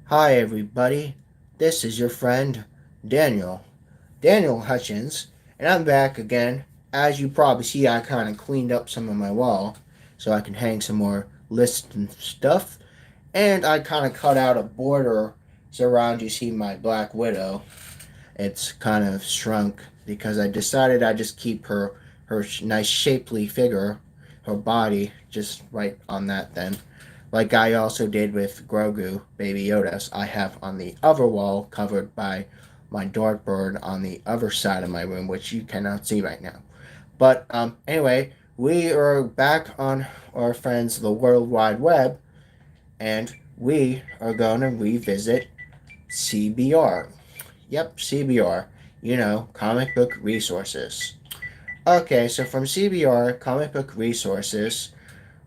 Hi, everybody. This is your friend Daniel Hutchins, and I'm back again. As you probably see, I kind of cleaned up some of my wall so I can hang some more lists and stuff. And I kind of cut out a border around you see my Black Widow. It's kind of shrunk because I decided I'd just keep her nice shapely figure, her body, just right on that then. Like I also did with Grogu, Baby Yoda's, I have on the other wall covered by my dartboard on the other side of my room, which you cannot see right now. But anyway, we are back on our friends the World Wide Web, and we are going to revisit CBR. Yep, CBR. You know, comic book resources. Okay, so from CBR, comic book resources,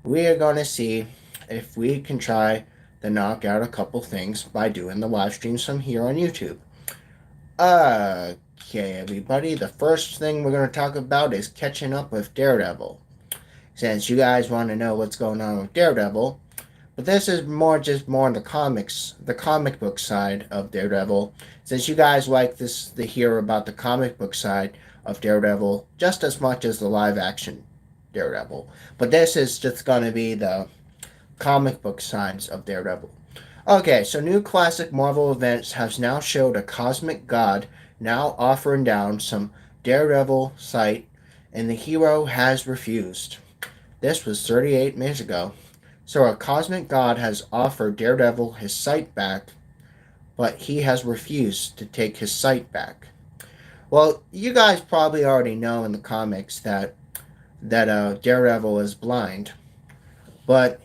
we are going to see if we can try to knock out a couple things by doing the live streams from here on YouTube. Okay, everybody, the first thing we're going to talk about is catching up with Daredevil. Since you guys want to know what's going on with Daredevil, but this is more on the comics, the comic book side of Daredevil. Since you guys like this to hear about the comic book side of Daredevil just as much as the live action Daredevil. But this is just going to be the comic book sides of Daredevil. Okay, so new classic Marvel events has now showed a cosmic god now offering down some Daredevil sight, and the hero has refused. This was 38 minutes ago. So a cosmic god has offered Daredevil his sight back, but he has refused to take his sight back. Well, you guys probably already know in the comics that Daredevil is blind, but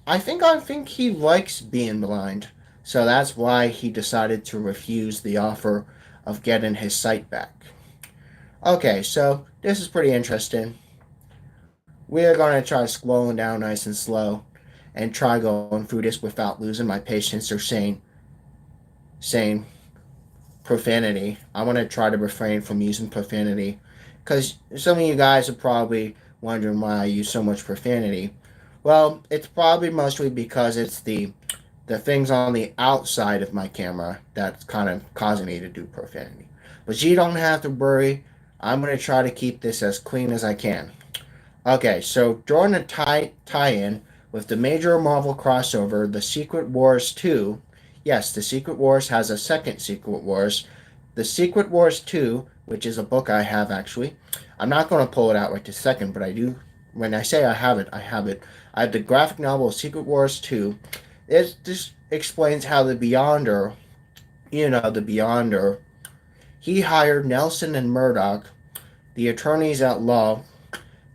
I think he likes being blind, so that's why he decided to refuse the offer of getting his sight back. Okay, so this is pretty interesting. We are going to try scrolling down nice and slow and try going through this without losing my patience or saying profanity. I want to try to refrain from using profanity because some of you guys are probably wondering why I use so much profanity. Well, it's probably mostly because it's the things on the outside of my camera that's kind of causing me to do profanity. But you don't have to worry. I'm going to try to keep this as clean as I can. Okay, so during a tie-in with the major Marvel crossover, The Secret Wars 2, yes, The Secret Wars has a second Secret Wars. The Secret Wars 2, which is a book I have actually. I'm not going to pull it out right this second, but I do. When I say I have it, I have it. I have the graphic novel Secret Wars 2. This explains how the Beyonder, the Beyonder, he hired Nelson and Murdoch, the attorneys at law,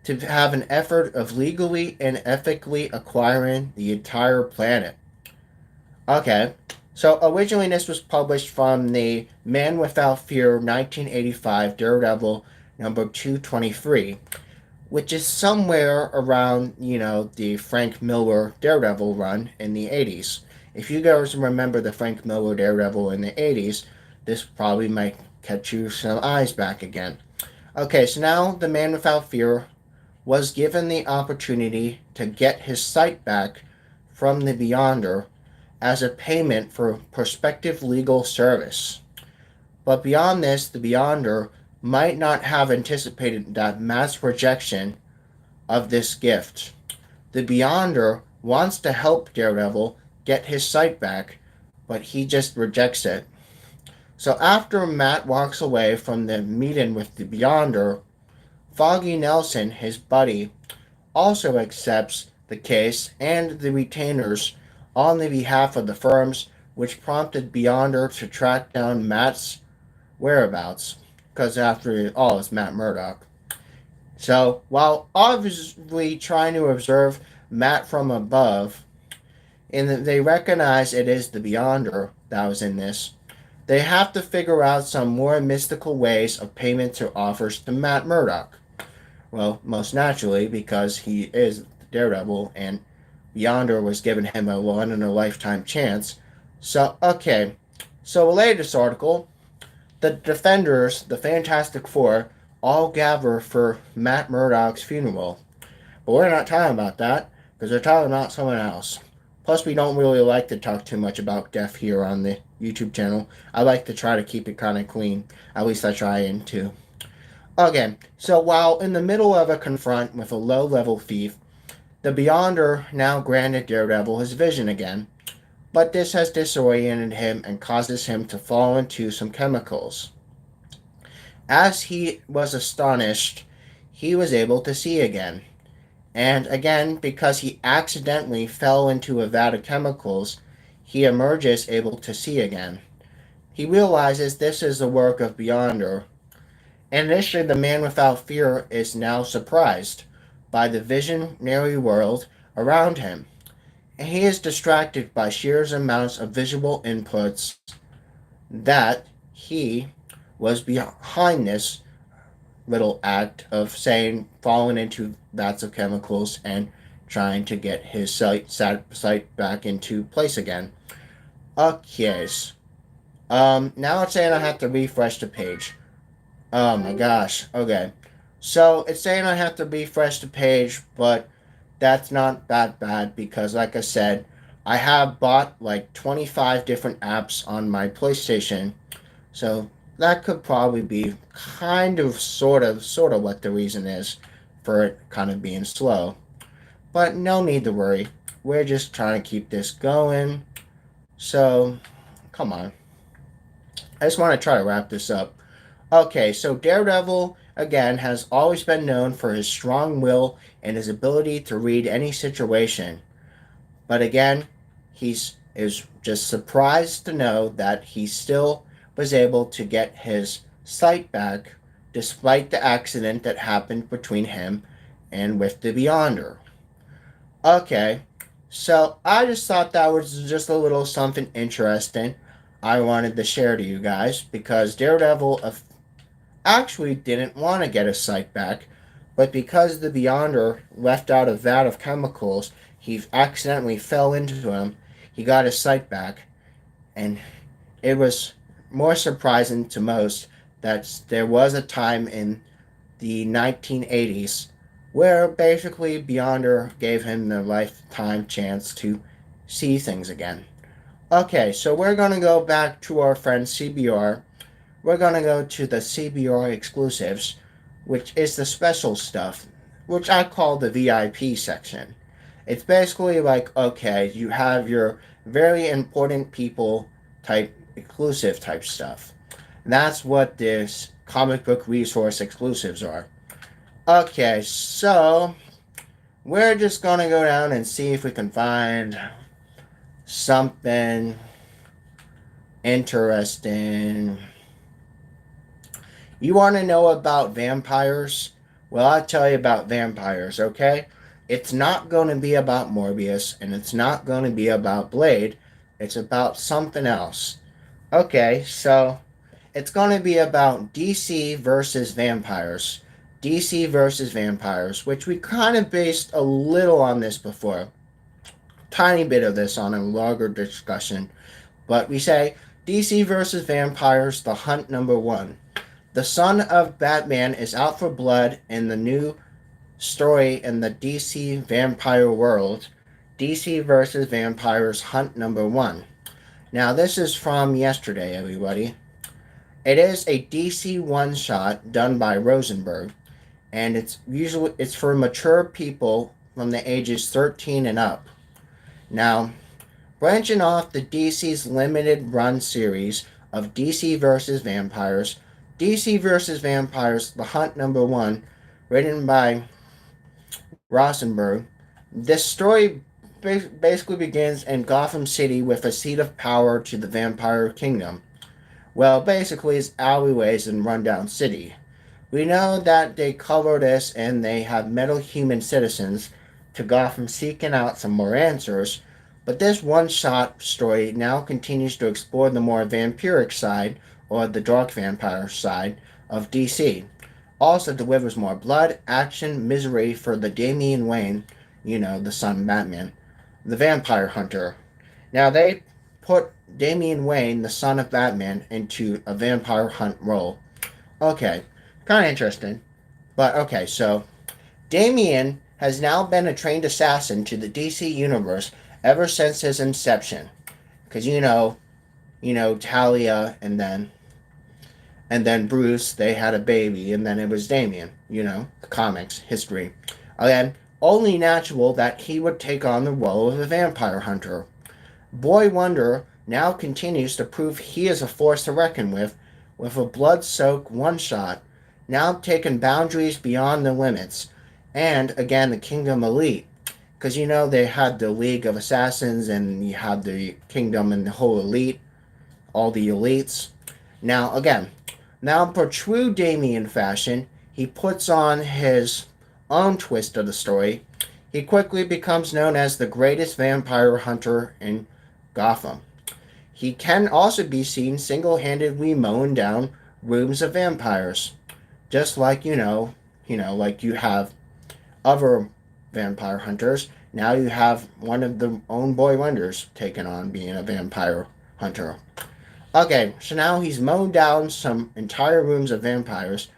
to have an effort of legally and ethically acquiring the entire planet. Okay, so originally this was published from the Man Without Fear 1985 Daredevil number 223, which is somewhere around, the Frank Miller Daredevil run in the 80s. If you guys remember the Frank Miller Daredevil in the 80s, this probably might catch you some eyes back again. Okay, so now the Man Without Fear was given the opportunity to get his sight back from the Beyonder as a payment for prospective legal service. But beyond this, the Beyonder might not have anticipated that mass rejection of this gift. The Beyonder wants to help Daredevil get his sight back, but he just rejects it. So after Matt walks away from the meeting with the Beyonder, Foggy Nelson, his buddy, also accepts the case and the retainers on the behalf of the firms, which prompted Beyonder to track down Matt's whereabouts, because after all, it's Matt Murdock. So, while obviously trying to observe Matt from above, and they recognize it is the Beyonder that was in this, they have to figure out some more mystical ways of payment to offers to Matt Murdock. Well, most naturally, because he is Daredevil and Yonder was giving him a one in a lifetime chance. So, okay. So, related to this article, the Defenders, the Fantastic Four, all gather for Matt Murdock's funeral. But we're not talking about that because we're talking about someone else. Plus, we don't really like to talk too much about death here on the YouTube channel. I like to try to keep it kind of clean. At least I try to. Okay, so while in the middle of a confront with a low-level thief, the Beyonder now granted Daredevil his vision again, but this has disoriented him and causes him to fall into some chemicals. As he was astonished, he was able to see again. And again, because he accidentally fell into a vat of chemicals, he emerges able to see again. He realizes this is the work of Beyonder. And initially, the man without fear is now surprised by the visionary world around him. And he is distracted by sheer amounts of visual inputs that he was behind this little act of saying falling into vats of chemicals and trying to get his sight back into place again. Okay. Now it's saying I have to refresh the page. Oh my gosh. Okay. So it's saying I have to refresh the page, but that's not that bad because, like I said, I have bought like 25 different apps on my PlayStation. So that could probably be kind of, sort of what the reason is for it kind of being slow. But no need to worry. We're just trying to keep this going. So, come on. I just want to try to wrap this up. Okay, so Daredevil, again, has always been known for his strong will and his ability to read any situation. But again, he's is just surprised to know that he still was able to get his sight back despite the accident that happened between him and with the Beyonder. Okay, so I just thought that was just a little something interesting I wanted to share to you guys because Daredevil actually didn't want to get his sight back, but because the Beyonder left out a vat of chemicals, he accidentally fell into him. He got his sight back, and it was more surprising to most that there was a time in the 1980s where basically Beyonder gave him the lifetime chance to see things again. Okay, so we're going to go back to our friend CBR. We're going to go to the CBR exclusives, which is the special stuff, which I call the VIP section. It's basically like, okay, you have your very important people type exclusive type stuff. That's what this comic book resource exclusives are. Okay, so we're just going to go down and see if we can find something interesting. You want to know about vampires? Well, I'll tell you about vampires, okay? It's not going to be about Morbius, and it's not going to be about Blade. It's about something else. Okay, so it's going to be about DC versus vampires. DC versus vampires, which we kind of based a little on this before. Tiny bit of this on a longer discussion. But we say DC versus vampires, the hunt number one. The son of Batman is out for blood in the new story in the DC vampire world. DC versus vampires hunt number one. Now this is from yesterday, everybody. It is a DC one shot done by Rosenberg, and it's for mature people from the ages 13 and up. Now, branching off the DC's limited run series of DC vs. Vampires, DC vs. Vampires, The Hunt number one, written by Rosenberg. This story basically begins in Gotham City with a seat of power to the vampire kingdom. Well, basically, it's alleyways in Rundown City. We know that they cover this and they have metal human citizens to Gotham seeking out some more answers, but this one-shot story now continues to explore the more vampiric side, or the dark vampire side, of DC. Also delivers more blood, action, misery for the Damian Wayne, the son of Batman, the vampire hunter. Now they put Damian Wayne, the son of Batman, into a vampire hunt role. Okay, kind of interesting. But so Damian has now been a trained assassin to the DC universe ever since his inception. Because Talia and then Bruce, they had a baby, and then it was Damien. Comics history. Again, only natural that he would take on the role of a vampire hunter. Boy Wonder now continues to prove he is a force to reckon with a blood-soaked one-shot, now taking boundaries beyond the limits, and again the Kingdom Elite. Because they had the League of Assassins, and you had the Kingdom and the whole Elite, all the elites. Now for true Damien fashion, he puts on his own twist of the story. He quickly becomes known as the greatest vampire hunter in Gotham. He can also be seen single-handedly mowing down rooms of vampires, just like like you have other vampire hunters. Now you have one of the own Boy Wonders taking on being a vampire hunter. Okay, so now he's mowed down some entire rooms of vampires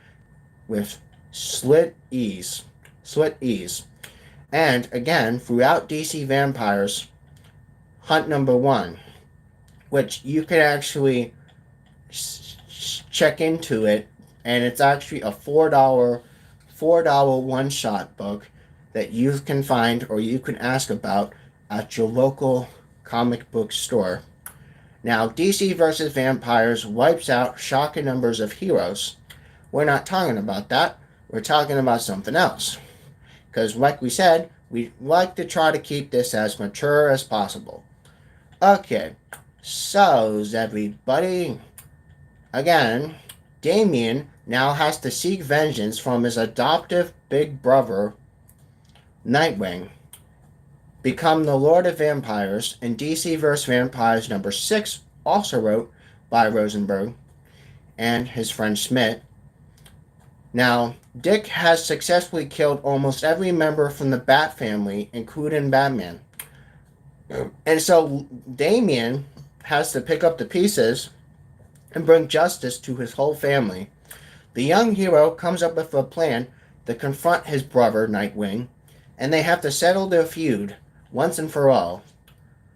with slit ease. And again, throughout DC Vampires, Hunt number 1, which you can actually check into it, and it's actually a $4 one-shot book that you can find or you can ask about at your local comic book store. Now, DC vs. Vampires wipes out shocking numbers of heroes. We're not talking about that. We're talking about something else. Because like we said, we like to try to keep this as mature as possible. Okay, so everybody, again, Damien now has to seek vengeance from his adoptive big brother, Nightwing, become the Lord of Vampires, and DC vs. Vampires number 6, also wrote by Rosenberg and his friend Schmidt. Now, Dick has successfully killed almost every member from the Bat family, including Batman. And so Damien has to pick up the pieces and bring justice to his whole family. The young hero comes up with a plan to confront his brother, Nightwing, and they have to settle their feud once and for all.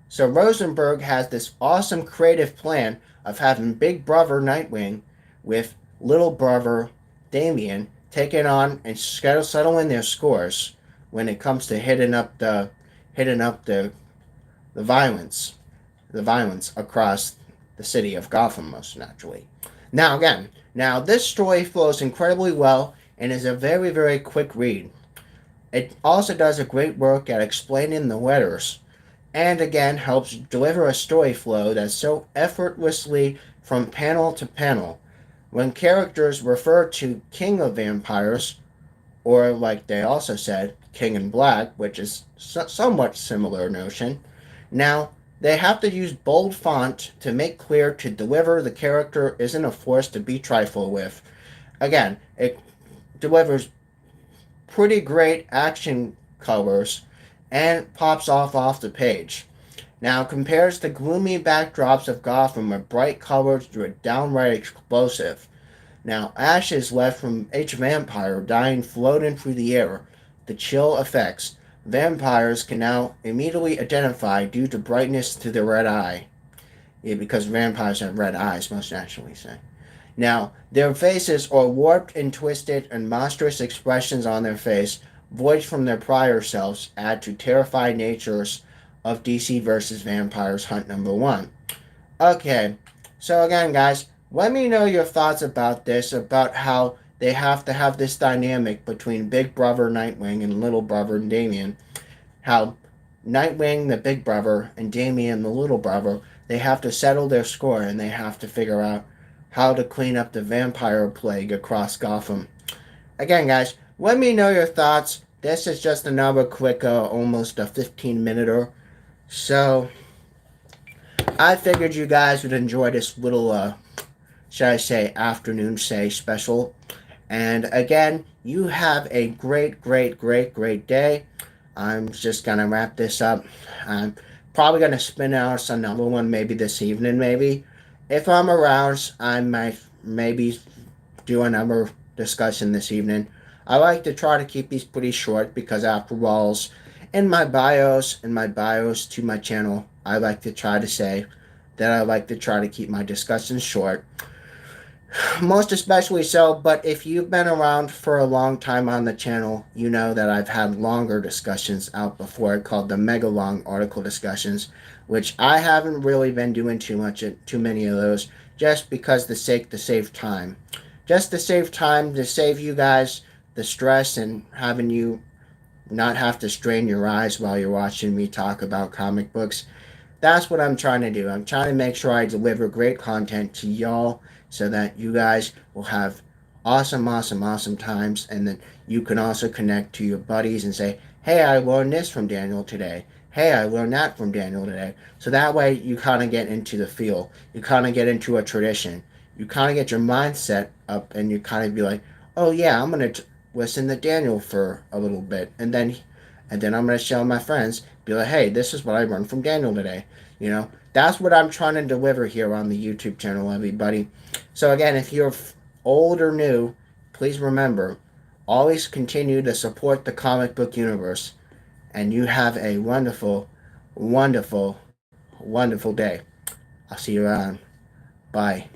So Rosenberg has this awesome creative plan of having Big Brother Nightwing with Little Brother Damien taking on and settling their scores when it comes to hitting up the violence across the city of Gotham, most naturally. Now this story flows incredibly well and is a very, very quick read. It also does a great work at explaining the letters, and again helps deliver a story flow that's so effortlessly from panel to panel. When characters refer to King of Vampires, or like they also said, King in Black, which is somewhat similar notion, now they have to use bold font to make clear to deliver the character isn't a force to be trifled with. Again, it delivers pretty great action colors and pops off the page. Now compares the gloomy backdrops of Gotham with bright colors to a downright explosive. Now ashes left from each vampire dying floating through the air. The chill effects. Vampires can now immediately identify due to brightness to the red eye. Yeah, because vampires have red eyes, most naturally say. Now, their faces are warped and twisted, and monstrous expressions on their face, voiced from their prior selves, add to terrified natures of DC vs. Vampires Hunt number 1. Okay, so again, guys, let me know your thoughts about this, about how they have to have this dynamic between Big Brother Nightwing and Little Brother Damien. How Nightwing, the Big Brother, and Damien, the Little Brother, they have to settle their score, and they have to figure out how to clean up the vampire plague across Gotham. Again, guys, let me know your thoughts. This is just another quick, almost a 15-minute. So, I figured you guys would enjoy this little, shall I say, afternoon special. And again, you have a great, great, great, great day. I'm just going to wrap this up. I'm probably going to spin out another one maybe this evening, maybe. If I'm around, I might maybe do another discussion this evening. I like to try to keep these pretty short because after all, In my bios to my channel, I like to try to say that I like to try to keep my discussions short, most especially so. But if you've been around for a long time on the channel, you know that I've had longer discussions out before called the mega long article discussions, which I haven't really been doing too many of those, just because the sake to save time, just to save time, to save you guys the stress and having you not have to strain your eyes while you're watching me talk about comic books. That's what I'm trying to do. I'm trying to make sure I deliver great content to y'all so that you guys will have awesome times, and then you can also connect to your buddies and say, hey, I learned this from Daniel today. Hey, I learned that from Daniel today. So that way you kind of get into the feel. You kind of get into a tradition. You kind of get your mindset up and you kind of be like, oh yeah, I'm going to listen to Daniel for a little bit. And then I'm going to show my friends, be like, hey, this is what I learned from Daniel today. That's what I'm trying to deliver here on the YouTube channel, everybody. So again, if you're old or new, please remember, always continue to support the comic book universe, and you have a wonderful, wonderful day. I'll see you around. Bye.